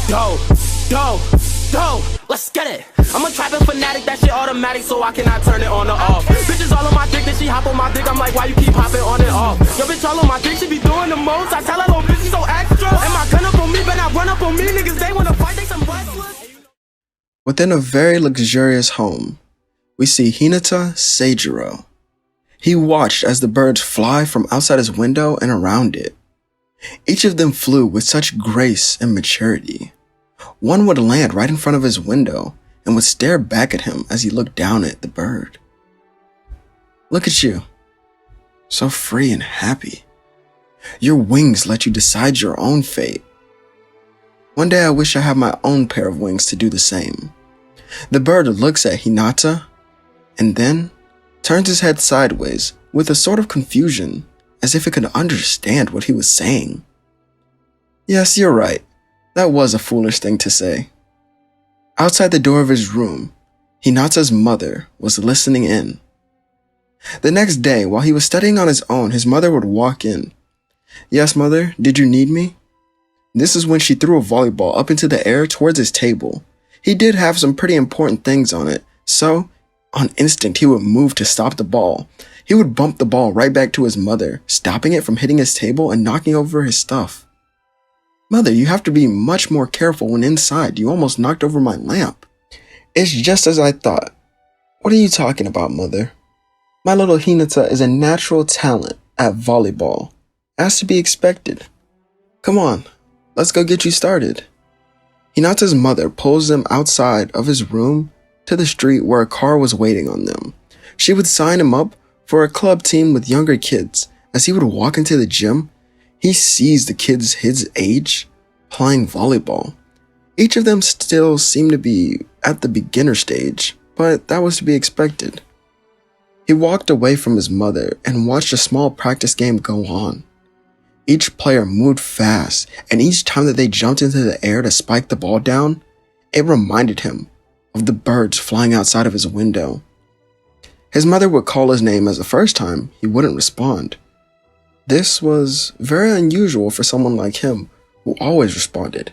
Dope, dope, dope, let's get it. I'm a trapping fanatic, that shit automatic, so I cannot turn it on or off. Bitches all on my dick, then she hop on my dick, I'm like, why you keep hopping on and off? Yo, bitch all on my dick, she be doing the most. I tell her, little bitch, she so extra. And my gun up on me, but not run up on me. Niggas, they wanna fight, they some wrestlers. Within a very luxurious home, we see Hinata Seijiro. He watched as the birds fly from outside his window and around it. Each of them flew with such grace and maturity. One would land right in front of his window and would stare back at him as he looked down at the bird. Look at you, so free and happy. Your wings let you decide your own fate. One day I wish I had my own pair of wings to do the same. The bird looks at Hinata and then turns his head sideways with a sort of confusion, as if it could understand what he was saying. Yes, you're right. That was a foolish thing to say. Outside the door of his room, Hinata's mother was listening in. The next day, while he was studying on his own, his mother would walk in. Yes, mother, did you need me? This is when she threw a volleyball up into the air towards his table. He did have some pretty important things on it, so on instinct he would move to stop the ball. He would bump the ball right back to his mother, stopping it from hitting his table and knocking over his stuff. Mother, you have to be much more careful when inside. You almost knocked over my lamp. It's just as I thought. What are you talking about, mother? My little Hinata is a natural talent at volleyball, as to be expected. Come on, let's go get you started. Hinata's mother pulls them outside of his room to the street where a car was waiting on them. She would sign him up for a club team with younger kids. As he would walk into the gym, he sees the kids his age playing volleyball. Each of them still seemed to be at the beginner stage, but that was to be expected. He walked away from his mother and watched a small practice game go on. Each player moved fast, and each time that they jumped into the air to spike the ball down, it reminded him of the birds flying outside of his window. His mother would call his name as the first time he wouldn't respond. This was very unusual for someone like him who always responded.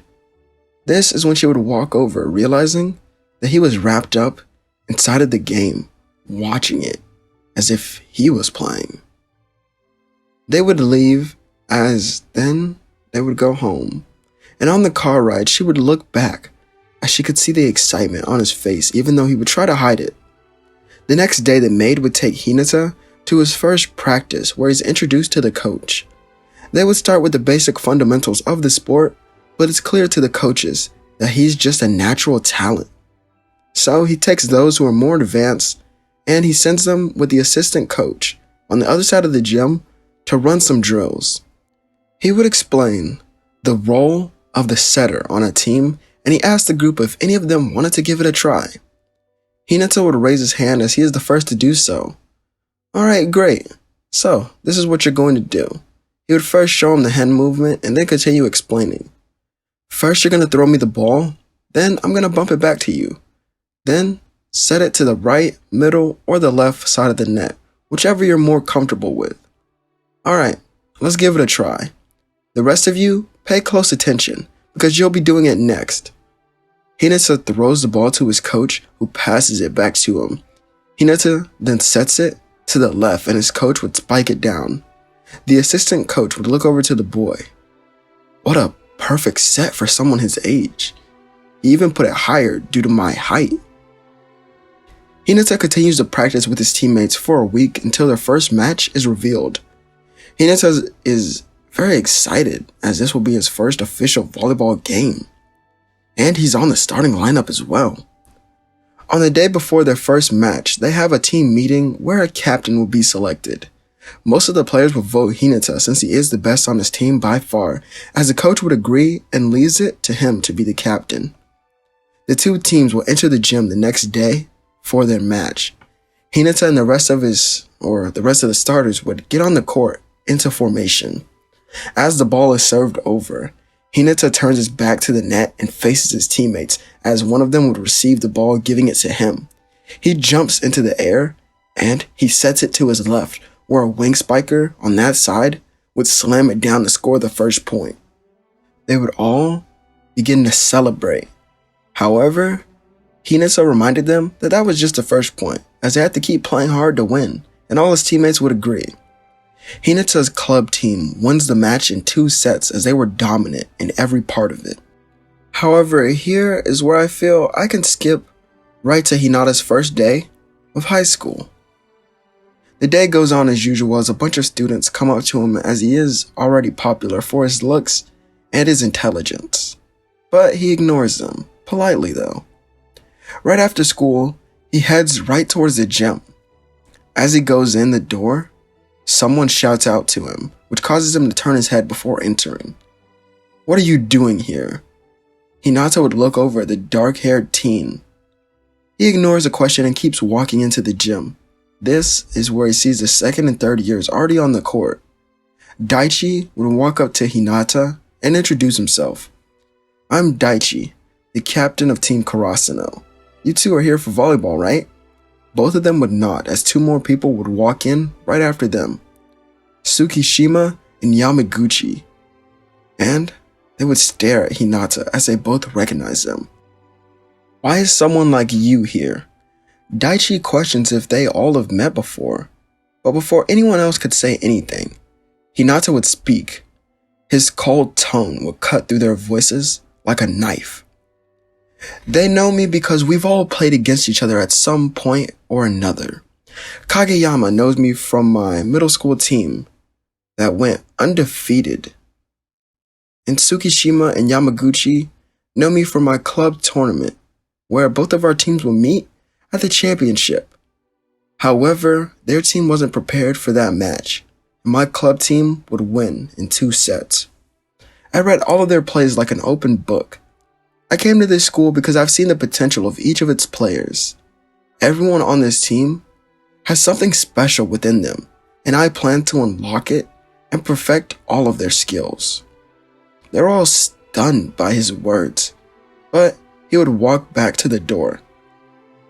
This is when she would walk over, realizing that he was wrapped up inside of the game, watching it as if he was playing. They would leave, as then they would go home, and on the car ride she would look back as she could see the excitement on his face, even though he would try to hide it. The next day, the maid would take Hinata to his first practice, where he's introduced to the coach. They would start with the basic fundamentals of the sport, but it's clear to the coaches that he's just a natural talent. So he takes those who are more advanced and he sends them with the assistant coach on the other side of the gym to run some drills. He would explain the role of the setter on a team, and he asked the group if any of them wanted to give it a try. Hinata would raise his hand as he is the first to do so. Alright, great. So, this is what you're going to do. He would first show him the hand movement and then continue explaining. First, you're going to throw me the ball, then I'm going to bump it back to you. Then, set it to the right, middle, or the left side of the net, whichever you're more comfortable with. Alright, let's give it a try. The rest of you, pay close attention, because you'll be doing it next. Hinata throws the ball to his coach, who passes it back to him. Hinata then sets it to the left, and his coach would spike it down. The assistant coach would look over to the boy. What a perfect set for someone his age. He even put it higher due to my height. Hinata continues to practice with his teammates for a week until their first match is revealed. Hinata is very excited as this will be his first official volleyball game. And he's on the starting lineup as well. On the day before their first match, they have a team meeting where a captain will be selected. Most of the players will vote Hinata since he is the best on his team by far, as the coach would agree and leaves it to him to be the captain. The two teams will enter the gym the next day for their match. Hinata and the rest of the starters would get on the court into formation. As the ball is served over, Hinata turns his back to the net and faces his teammates as one of them would receive the ball, giving it to him. He jumps into the air and he sets it to his left, where a wing spiker on that side would slam it down to score the first point. They would all begin to celebrate. However, Hinata reminded them that that was just the first point, as they had to keep playing hard to win, and all his teammates would agree. Hinata's club team wins the match in 2 sets as they were dominant in every part of it. However, here is where I feel I can skip right to Hinata's first day of high school. The day goes on as usual as a bunch of students come up to him as he is already popular for his looks and his intelligence. But he ignores them, politely though. Right after school, he heads right towards the gym. As he goes in the door, someone shouts out to him, which causes him to turn his head before entering. "What are you doing here?" Hinata would look over at the dark-haired teen. He ignores the question and keeps walking into the gym. This is where he sees the second and third years already on the court. Daichi would walk up to Hinata and introduce himself. "I'm Daichi, the captain of Team Karasuno. You two are here for volleyball, right?" Both of them would nod as 2 more people would walk in right after them, Tsukishima and Yamaguchi. And they would stare at Hinata as they both recognized them. "Why is someone like you here?" Daichi questions if they all have met before, but before anyone else could say anything, Hinata would speak. His cold tone would cut through their voices like a knife. "They know me because we've all played against each other at some point or another. Kageyama knows me from my middle school team that went undefeated. And Tsukishima and Yamaguchi know me from my club tournament, where both of our teams will meet at the championship. However, their team wasn't prepared for that match, and my club team would win in 2 sets. I read all of their plays like an open book. I came to this school because I've seen the potential of each of its players. Everyone on this team has something special within them, and I plan to unlock it and perfect all of their skills." They're all stunned by his words, but he would walk back to the door.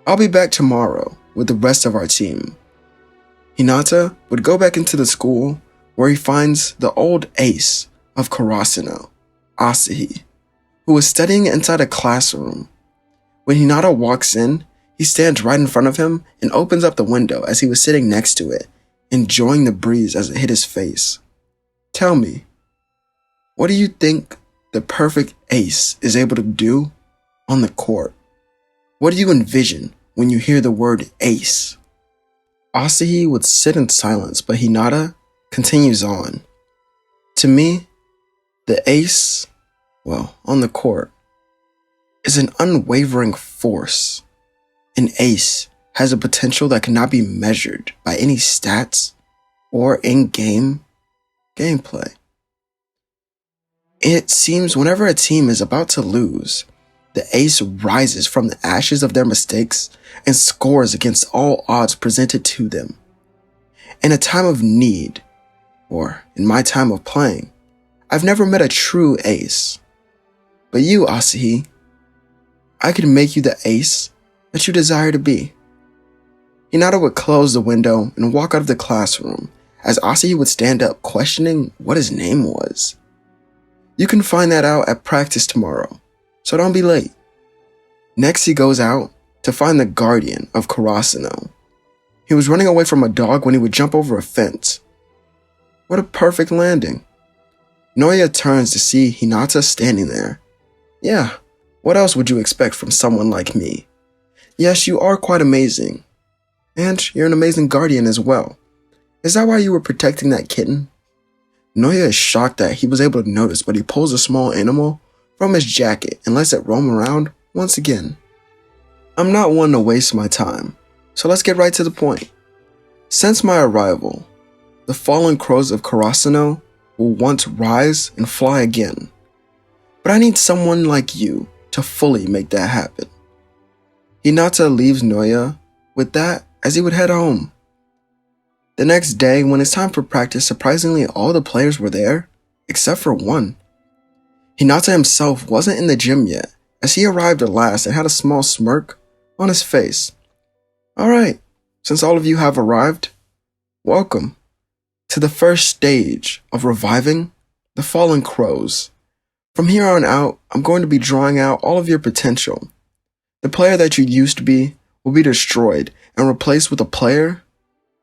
"I'll be back tomorrow with the rest of our team." Hinata would go back into the school where he finds the old ace of Karasuno, Asahi, who was studying inside a classroom. When Hinata walks in, he stands right in front of him and opens up the window as he was sitting next to it, enjoying the breeze as it hit his face. "Tell me, what do you think the perfect ace is able to do on the court? What do you envision when you hear the word ace?" Asahi would sit in silence, but Hinata continues on. "To me, the ace, on the court, is an unwavering force. An ace has a potential that cannot be measured by any stats or in-game gameplay. It seems whenever a team is about to lose, the ace rises from the ashes of their mistakes and scores against all odds presented to them. In a time of need, or in my time of playing, I've never met a true ace. But you, Asahi, I can make you the ace that you desire to be." Hinata would close the window and walk out of the classroom as Asahi would stand up questioning what his name was. "You can find that out at practice tomorrow, so don't be late." Next he goes out to find the guardian of Karasuno. He was running away from a dog when he would jump over a fence. What a perfect landing. Noya turns to see Hinata standing there. "Yeah, what else would you expect from someone like me? Yes, you are quite amazing. And you're an amazing guardian as well. Is that why you were protecting that kitten?" Noya is shocked that he was able to notice, but he pulls a small animal from his jacket and lets it roam around once again. "I'm not one to waste my time, so let's get right to the point. Since my arrival, the fallen crows of Karasuno will once rise and fly again. But I need someone like you to fully make that happen." Hinata leaves Noya with that as he would head home. The next day, when it's time for practice, surprisingly all the players were there, except for one. Hinata himself wasn't in the gym yet, as he arrived at last and had a small smirk on his face. "Alright, since all of you have arrived, welcome to the first stage of reviving the fallen crows. From here on out, I'm going to be drawing out all of your potential. The player that you used to be will be destroyed and replaced with a player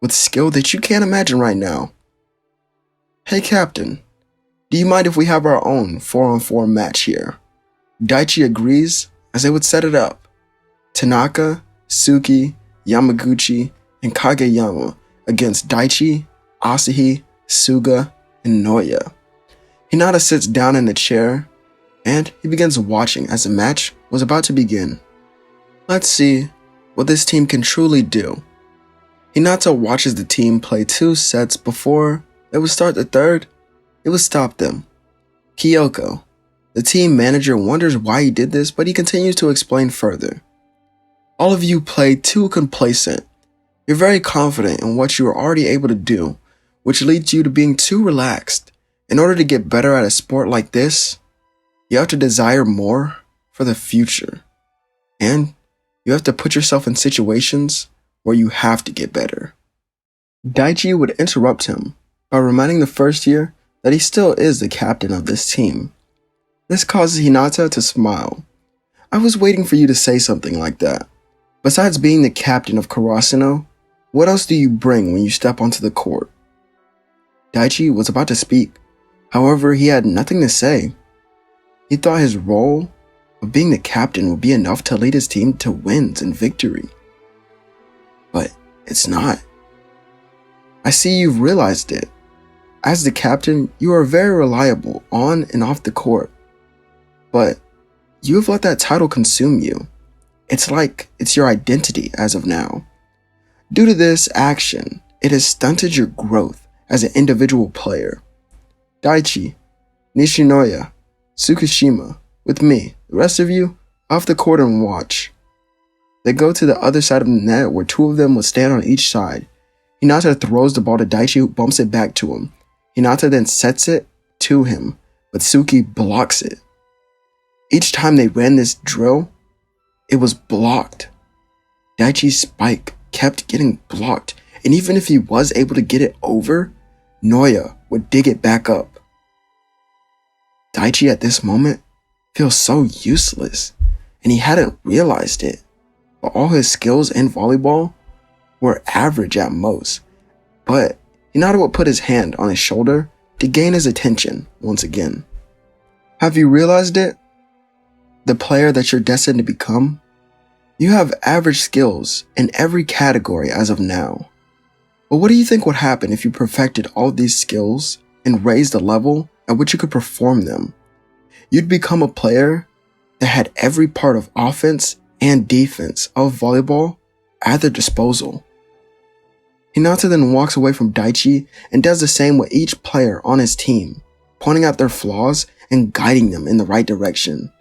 with skill that you can't imagine right now. Hey Captain, do you mind if we have our own 4-on-4 match here? Daichi agrees as they would set it up. Tanaka, Suki, Yamaguchi, and Kageyama against Daichi, Asahi, Suga, and Noya. Hinata sits down in a chair and he begins watching as the match was about to begin. Let's see what this team can truly do. Hinata watches the team play 2 sets before they would start the third. It would stop them. Kyoko, the team manager, wonders why he did this, but he continues to explain further. All of you play too complacent. You're very confident in what you are already able to do, which leads you to being too relaxed. In order to get better at a sport like this, you have to desire more for the future. And you have to put yourself in situations where you have to get better. Daichi would interrupt him by reminding the first year that he still is the captain of this team. This causes Hinata to smile. I was waiting for you to say something like that. Besides being the captain of Karasuno, what else do you bring when you step onto the court? Daichi was about to speak. However, he had nothing to say. He thought his role of being the captain would be enough to lead his team to wins and victory. But it's not. I see you've realized it. As the captain, you are very reliable on and off the court. But you have let that title consume you. It's like it's your identity as of now. Due to this action, it has stunted your growth as an individual player. Daichi, Nishinoya, Tsukishima, with me, the rest of you, off the court and watch. They go to the other side of the net where 2 of them will stand on each side. Hinata throws the ball to Daichi, who bumps it back to him. Hinata then sets it to him, but Suki blocks it. Each time they ran this drill, it was blocked. Daichi's spike kept getting blocked, and even if he was able to get it over, Noya would dig it back up. Daichi at this moment feels so useless, and he hadn't realized it, but all his skills in volleyball were average at most. But Hinata would put his hand on his shoulder to gain his attention once again. Have you realized it? The player that you're destined to become? You have average skills in every category as of now. But what do you think would happen if you perfected all of these skills and raised the level at which you could perform them? You'd become a player that had every part of offense and defense of volleyball at their disposal. Hinata then walks away from Daichi and does the same with each player on his team, pointing out their flaws and guiding them in the right direction.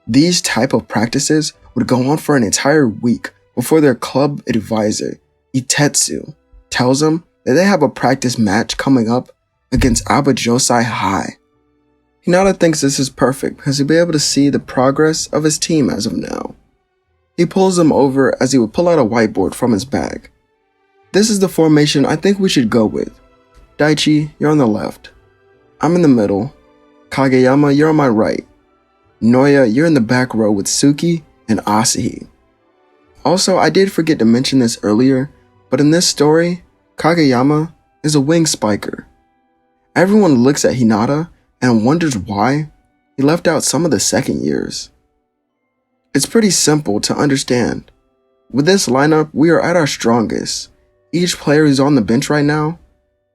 These type of practices would go on for an entire week before their club advisor, Itetsu, tells them that they have a practice match coming up against Abajosai High. Hinata thinks this is perfect because he'll be able to see the progress of his team as of now. He pulls them over as he would pull out a whiteboard from his bag. This is the formation I think we should go with. Daichi, you're on the left. I'm in the middle. Kageyama, you're on my right. Noya, you're in the back row with Suki and Asahi. Also, I did forget to mention this earlier, but in this story, Kageyama is a wing spiker. Everyone looks at Hinata and wonders why he left out some of the second years. It's pretty simple to understand. With this lineup, we are at our strongest. Each player who's on the bench right now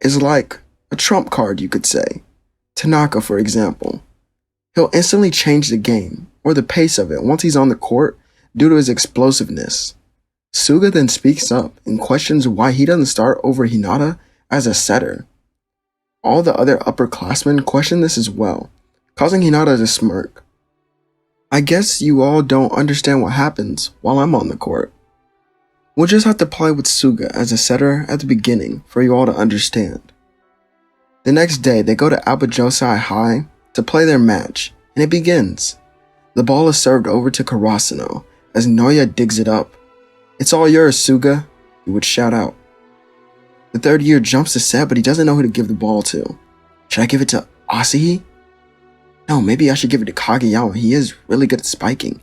is like a trump card, you could say. Tanaka, for example. He'll instantly change the game, or the pace of it, once he's on the court due to his explosiveness. Suga then speaks up and questions why he doesn't start over Hinata as a setter. All the other upperclassmen question this as well, causing Hinata to smirk. I guess you all don't understand what happens while I'm on the court. We'll just have to play with Suga as a setter at the beginning for you all to understand. The next day, they go to Abajosai High to play their match, and it begins. The ball is served over to Karasuno as Noya digs it up. It's all yours, Suga, he would shout out. The third year jumps the set, but he doesn't know who to give the ball to. Should I give it to Asahi? No, maybe I should give it to Kageyama. He is really good at spiking.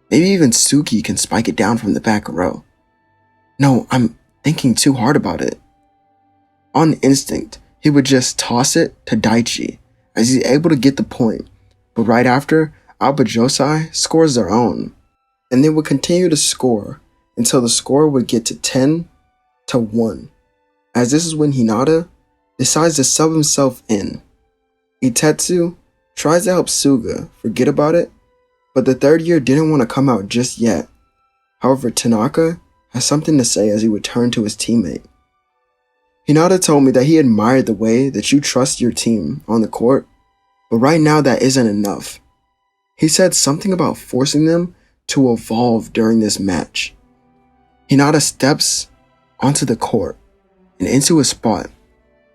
Maybe even Suki can spike it down from the back row. No, I'm thinking too hard about it. On instinct, he would just toss it to Daichi, as he's able to get the point, but right after, Alba Josai scores their own, and they would continue to score until the score would get to 10-1, as this is when Hinata decides to sub himself in. Itetsu tries to help Suga forget about it, but the third year didn't want to come out just yet. However, Tanaka has something to say as he would turn to his teammate. Hinata told me that he admired the way that you trust your team on the court, but right now that isn't enough. He said something about forcing them to evolve during this match. Hinata steps onto the court and into his spot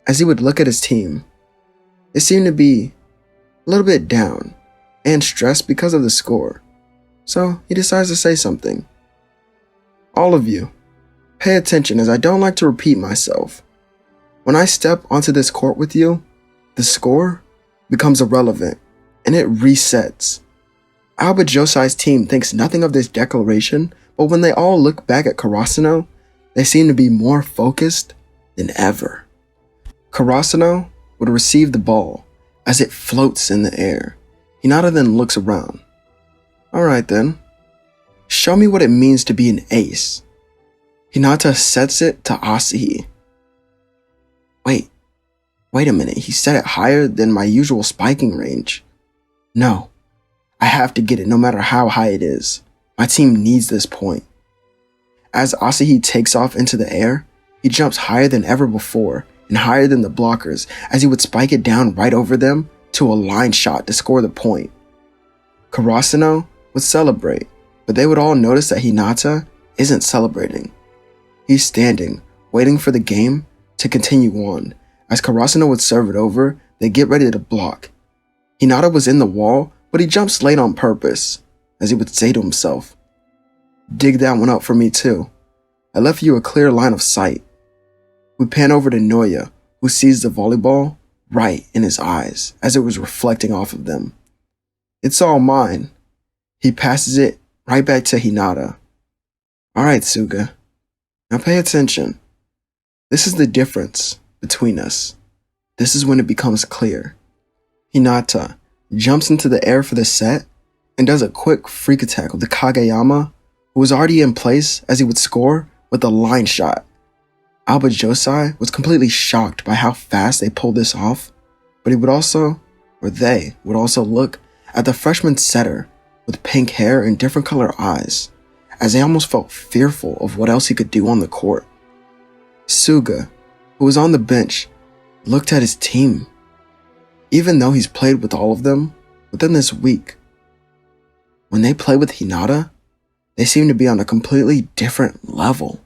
as he would look at his team. They seemed to be a little bit down and stressed because of the score, so he decides to say something. All of you, pay attention as I don't like to repeat myself. When I step onto this court with you, the score becomes irrelevant and it resets. Alba Josai's team thinks nothing of this declaration, but when they all look back at Karasuno, they seem to be more focused than ever. Karasuno would receive the ball as it floats in the air. Hinata then looks around. Alright then, show me what it means to be an ace. Hinata sets it to Asahi. Wait a minute, he set it higher than my usual spiking range. No, I have to get it no matter how high it is. My team needs this point. As Asahi takes off into the air, he jumps higher than ever before and higher than the blockers as he would spike it down right over them to a line shot to score the point. Karasuno would celebrate, but they would all notice that Hinata isn't celebrating. He's standing, waiting for the game to continue on. As Karasuno would serve it over, they get ready to block. Hinata was in the wall, but he jumps late on purpose, as he would say to himself, "Dig that one up for me too. I left you a clear line of sight." We pan over to Noya, who sees the volleyball right in his eyes as it was reflecting off of them. "It's all mine." He passes it right back to Hinata. "Alright, Suga. Now pay attention. This is the difference between us. This is when it becomes clear." Hinata jumps into the air for the set and does a quick freak attack with the Kageyama, who was already in place as he would score with a line shot. Alba Josai was completely shocked by how fast they pulled this off, but they would also look at the freshman setter with pink hair and different color eyes, as they almost felt fearful of what else he could do on the court. Suga, who was on the bench, looked at his team. Even though he's played with all of them within this week, when they play with Hinata, they seem to be on a completely different level.